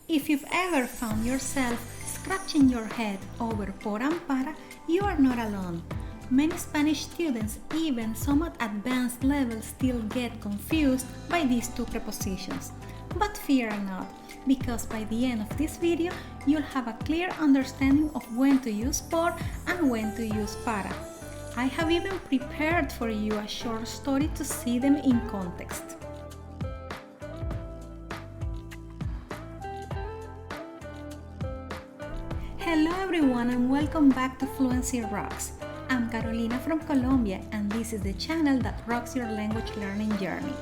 If you've ever found yourself scratching your head over por and para, you are not alone. Many Spanish students, even some at advanced levels, still get confused by these two prepositions. But fear not, because by the end of this video, you'll have a clear understanding of when to use por and when to use para. I have even prepared for you a short story to see them in context. Hello everyone and welcome back to Fluency Rocks. I'm Carolina from Colombia and this is the channel that rocks your language learning journey.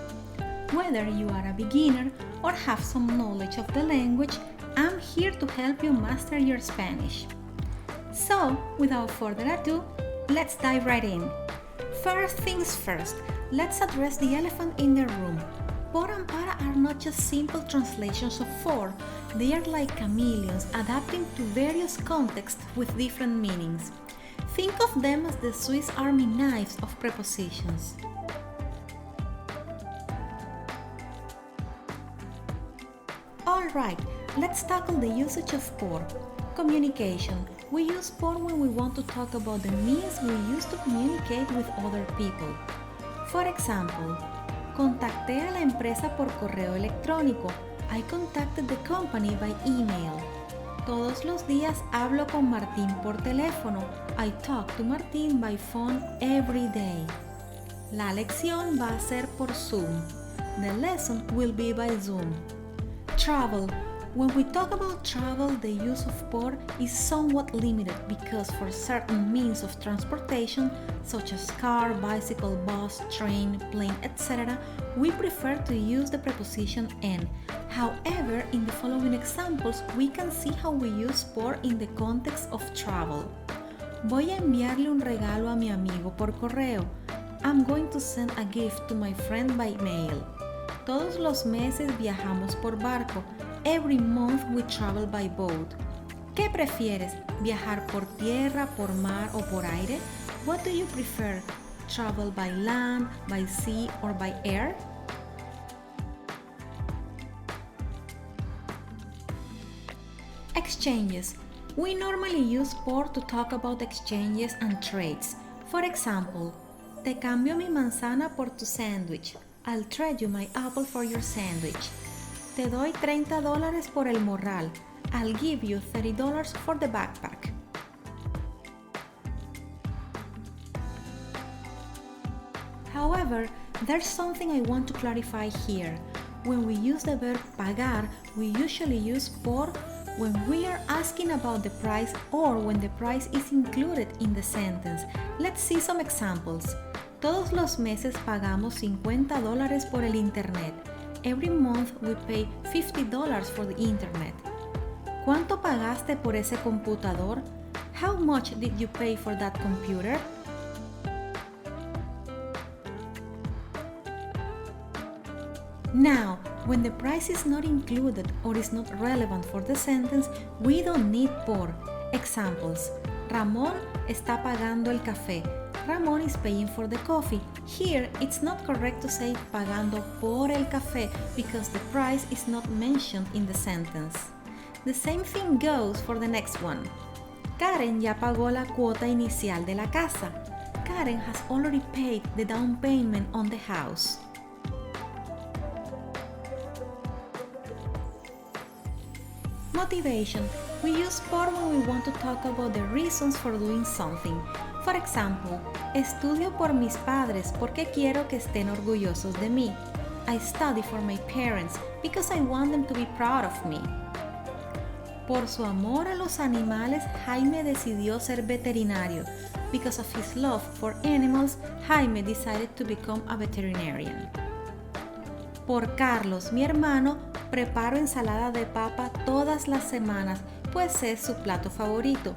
Whether you are a beginner or have some knowledge of the language, I'm here to help you master your Spanish. So, without further ado, let's dive right in. First things first, let's address the elephant in the room. Por and para are not just simple translations of for, they are like chameleons adapting to various contexts with different meanings. Think of them as the Swiss Army knives of prepositions. Alright, let's tackle the usage of por. Communication. We use por when we want to talk about the means we use to communicate with other people. For example, contacté a la empresa por correo electrónico. I contacted the company by email. Todos los días hablo con Martín por teléfono. I talk to Martín by phone every day. La lección va a ser por Zoom. The lesson will be by Zoom. Travel. When we talk about travel, the use of por is somewhat limited because for certain means of transportation, such as car, bicycle, bus, train, plane, etc., we prefer to use the preposition en. However, in the following examples, we can see how we use por in the context of travel. Voy a enviarle un regalo a mi amigo por correo. I'm going to send a gift to my friend by mail. Todos los meses viajamos por barco. Every month we travel by boat. ¿Qué prefieres? ¿Viajar por tierra, por mar o por aire? What do you prefer? Travel by land, by sea or by air? Exchanges. We normally use por to talk about exchanges and trades. For example, te cambio mi manzana por tu sandwich. I'll trade you my apple for your sandwich. Te doy $30 por el morral. I'll give you $30 for the backpack. However, there's something I want to clarify here. When we use the verb pagar, we usually use por when we are asking about the price or when the price is included in the sentence. Let's see some examples. Todos los meses pagamos $50 por el internet. Every month we pay $50 for the internet. ¿Cuánto pagaste por ese computador? How much did you pay for that computer? Now, when the price is not included or is not relevant for the sentence, we don't need por. Examples. Ramón está pagando el café. Ramón is paying for the coffee. Here, it's not correct to say pagando por el café because the price is not mentioned in the sentence. The same thing goes for the next one. Karen ya pagó la cuota inicial de la casa. Karen has already paid the down payment on the house. Motivation. We use por when we want to talk about the reasons for doing something. For example, estudio por mis padres porque quiero que estén orgullosos de mí. I study for my parents because I want them to be proud of me. Por su amor a los animales, Jaime decidió ser veterinario. Because of his love for animals, Jaime decided to become a veterinarian. Por Carlos, mi hermano, preparo ensalada de papa todas las semanas, pues es su plato favorito.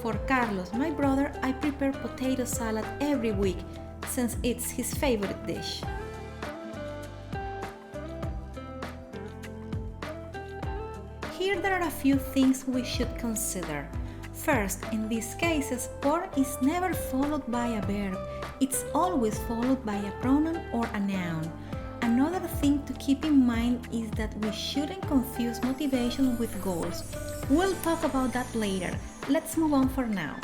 For Carlos, my brother, I prepare potato salad every week, since it's his favorite dish. Here there are a few things we should consider. First, in these cases, por is never followed by a verb. It's always followed by a pronoun or a noun. Another thing to keep in mind is that we shouldn't confuse motivation with goals. We'll talk about that later. Let's move on for now.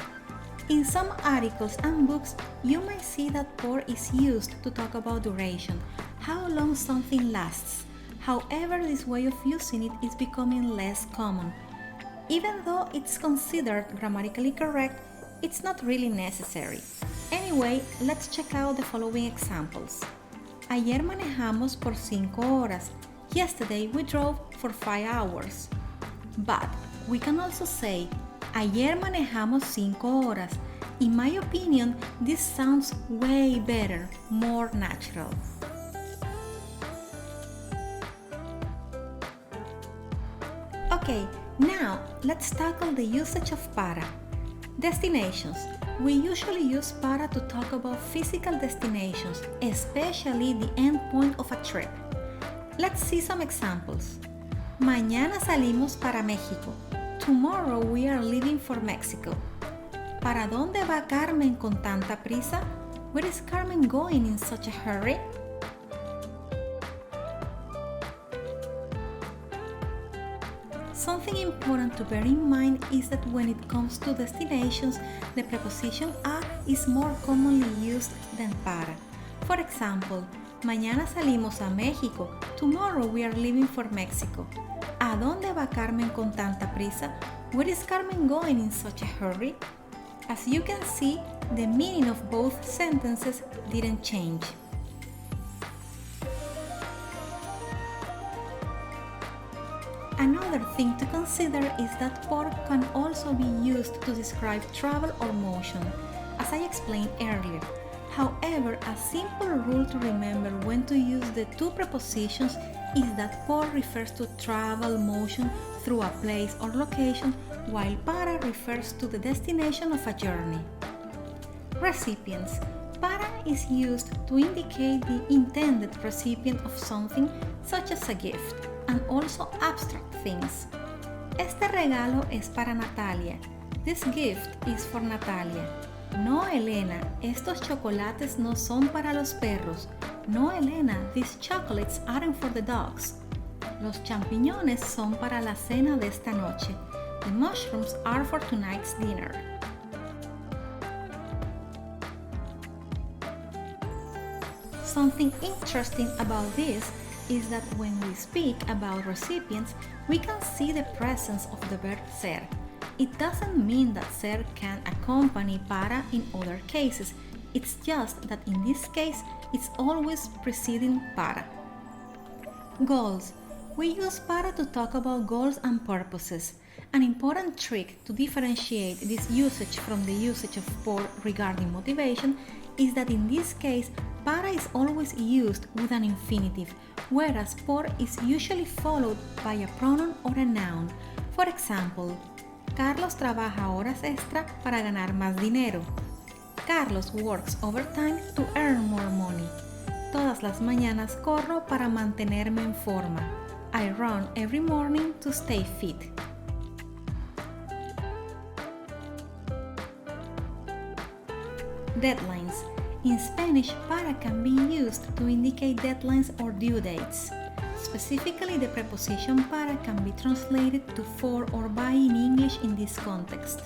In some articles and books, you might see that por is used to talk about duration, how long something lasts. However, this way of using it is becoming less common. Even though it's considered grammatically correct, it's not really necessary. Anyway, let's check out the following examples. Ayer manejamos por 5 horas. Yesterday we drove for 5 hours. But we can also say, ayer manejamos 5 horas. In my opinion, this sounds way better, more natural. Okay, now let's tackle the usage of para. Destinations. We usually use para to talk about physical destinations, especially the end point of a trip. Let's see some examples. Mañana salimos para México. Tomorrow we are leaving for Mexico. ¿Para dónde va Carmen con tanta prisa? Where is Carmen going in such a hurry? Something important to bear in mind is that when it comes to destinations, the preposition a is more commonly used than para. For example, mañana salimos a México. Tomorrow we are leaving for Mexico. ¿A dónde va Carmen con tanta prisa? Where is Carmen going in such a hurry? As you can see, the meaning of both sentences didn't change. Another thing to consider is that por can also be used to describe travel or motion, as I explained earlier. However, a simple rule to remember when to use the two prepositions is that por refers to travel, motion through a place or location, while para refers to the destination of a journey. Recipients. Para is used to indicate the intended recipient of something, such as a gift, and also abstract things. Este regalo es para Natalia. This gift is for Natalia. No, Elena, estos chocolates no son para los perros. No, Elena, these chocolates aren't for the dogs. Los champiñones son para la cena de esta noche. The mushrooms are for tonight's dinner. Something interesting about this is that when we speak about recipients, we can see the presence of the verb ser. It doesn't mean that ser can accompany para in other cases. It's just that in this case, it's always preceding para. Goals. We use para to talk about goals and purposes. An important trick to differentiate this usage from the usage of por regarding motivation is that in this case, para is always used with an infinitive, whereas por is usually followed by a pronoun or a noun. For example, Carlos trabaja horas extra para ganar más dinero. Carlos works overtime to earn more money. Todas las mañanas corro para mantenerme en forma. I run every morning to stay fit. Deadlines. In Spanish, para can be used to indicate deadlines or due dates. Specifically, the preposition para can be translated to for or by in English in this context.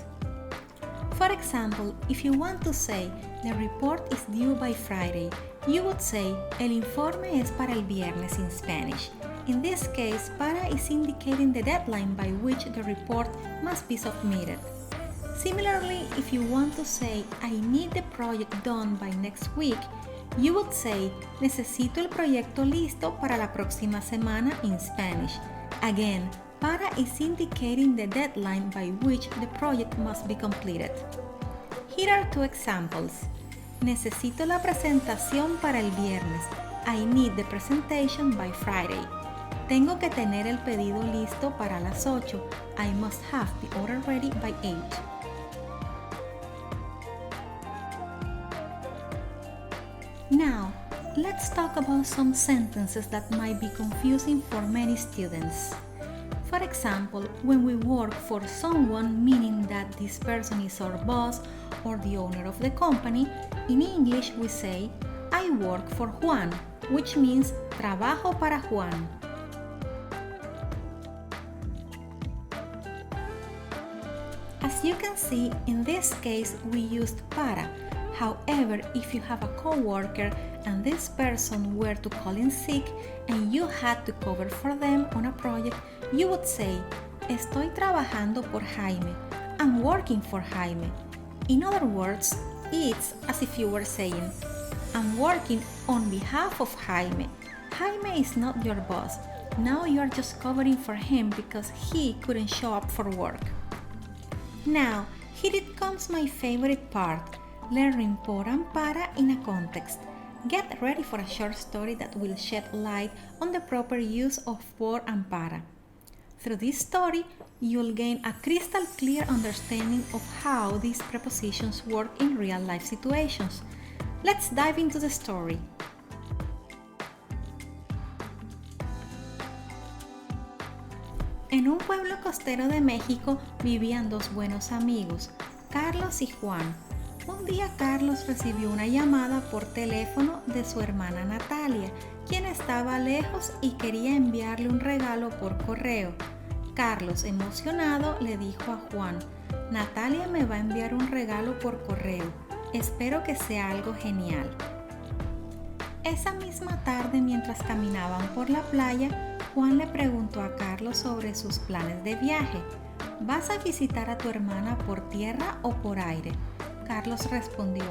For example, if you want to say the report is due by Friday, you would say el informe es para el viernes in Spanish. In this case, para is indicating the deadline by which the report must be submitted. Similarly, if you want to say I need the project done by next week, you would say necesito el proyecto listo para la próxima semana in Spanish. Again, para is indicating the deadline by which the project must be completed. Here are two examples. Necesito la presentación para el viernes. I need the presentation by Friday. Tengo que tener el pedido listo para las 8. I must have the order ready by 8. Now, let's talk about some sentences that might be confusing for many students. For example, when we work for someone, meaning that this person is our boss or the owner of the company, in English we say, I work for Juan. which means trabajo para Juan. As you can see, in this case we used para. However, if you have a coworker and this person were to call in sick and you had to cover for them on a project, you would say, estoy trabajando por Jaime. I'm working for Jaime. In other words, it's as if you were saying, I'm working on behalf of Jaime. Jaime is not your boss. Now you're just covering for him because he couldn't show up for work. Now, here it comes my favorite part, learning por and para in a context. Get ready for a short story that will shed light on the proper use of por and para. Through this story, you'll gain a crystal clear understanding of how these prepositions work in real-life situations. Let's dive into the story. En un pueblo costero de México vivían dos buenos amigos, Carlos y Juan. Un día Carlos recibió una llamada por teléfono de su hermana Natalia, quien estaba lejos y quería enviarle un regalo por correo. Carlos, emocionado, le dijo a Juan, Natalia me va a enviar un regalo por correo. Espero que sea algo genial. Esa misma tarde, mientras caminaban por la playa, Juan le preguntó a Carlos sobre sus planes de viaje. ¿Vas a visitar a tu hermana por tierra o por aire? Carlos respondió,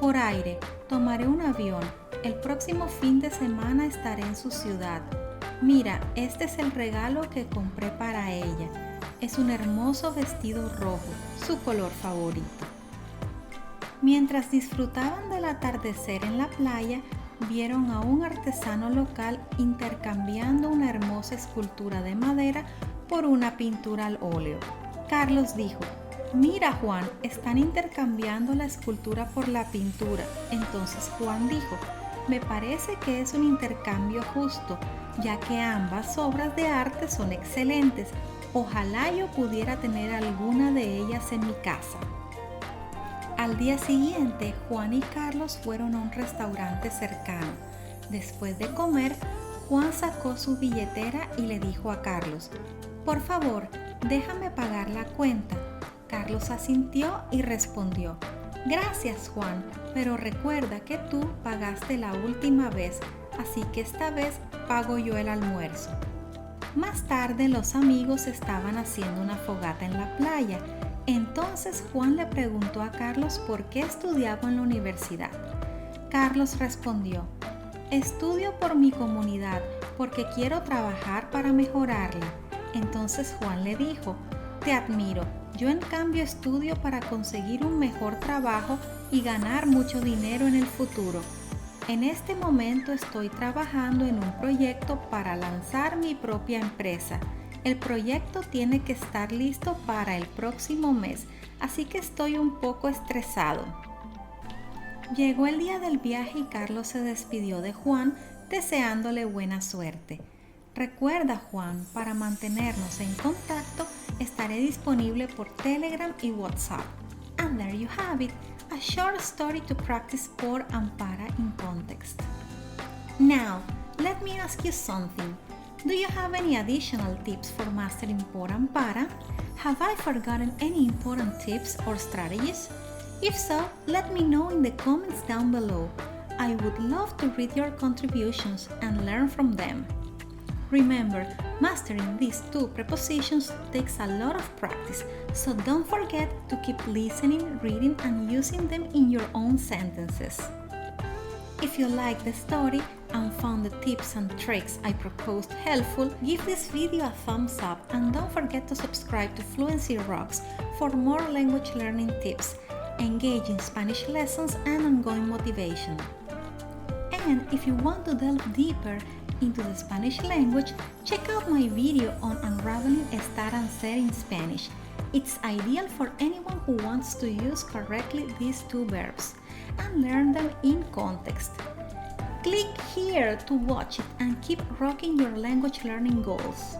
por aire, tomaré un avión. El próximo fin de semana estaré en su ciudad. Mira, este es el regalo que compré para ella. Es un hermoso vestido rojo, su color favorito. Mientras disfrutaban del atardecer en la playa, vieron a un artesano local intercambiando una hermosa escultura de madera por una pintura al óleo. Carlos dijo, mira Juan, están intercambiando la escultura por la pintura. Entonces Juan dijo, me parece que es un intercambio justo, ya que ambas obras de arte son excelentes. Ojalá yo pudiera tener alguna de ellas en mi casa. Al día siguiente, Juan y Carlos fueron a un restaurante cercano. Después de comer, Juan sacó su billetera y le dijo a Carlos, por favor, déjame pagar la cuenta. Carlos asintió y respondió, gracias Juan, pero recuerda que tú pagaste la última vez, así que esta vez pago yo el almuerzo. Más tarde los amigos estaban haciendo una fogata en la playa. Entonces Juan le preguntó a Carlos por qué estudiaba en la universidad. Carlos respondió, estudio por mi comunidad porque quiero trabajar para mejorarla. Entonces Juan le dijo, te admiro, yo en cambio estudio para conseguir un mejor trabajo y ganar mucho dinero en el futuro. En este momento estoy trabajando en un proyecto para lanzar mi propia empresa. El proyecto tiene que estar listo para el próximo mes, así que estoy un poco estresado. Llegó el día del viaje y Carlos se despidió de Juan, deseándole buena suerte. Recuerda, Juan, para mantenernos en contacto, estaré disponible por Telegram y WhatsApp. And there you have it, a short story to practice por and para in context. Now, let me ask you something. Do you have any additional tips for mastering por and para? Have I forgotten any important tips or strategies? If so, let me know in the comments down below. I would love to read your contributions and learn from them. Remember, mastering these two prepositions takes a lot of practice, so don't forget to keep listening, reading, and using them in your own sentences. If you liked the story and found the tips and tricks I proposed helpful, give this video a thumbs up and don't forget to subscribe to Fluency Rocks for more language learning tips, engaging Spanish lessons, and ongoing motivation. And if you want to delve deeper into the Spanish language, check out my video on unraveling estar and ser in Spanish. It's ideal for anyone who wants to use correctly these two verbs and learn them in context. Click here to watch it and keep rocking your language learning goals.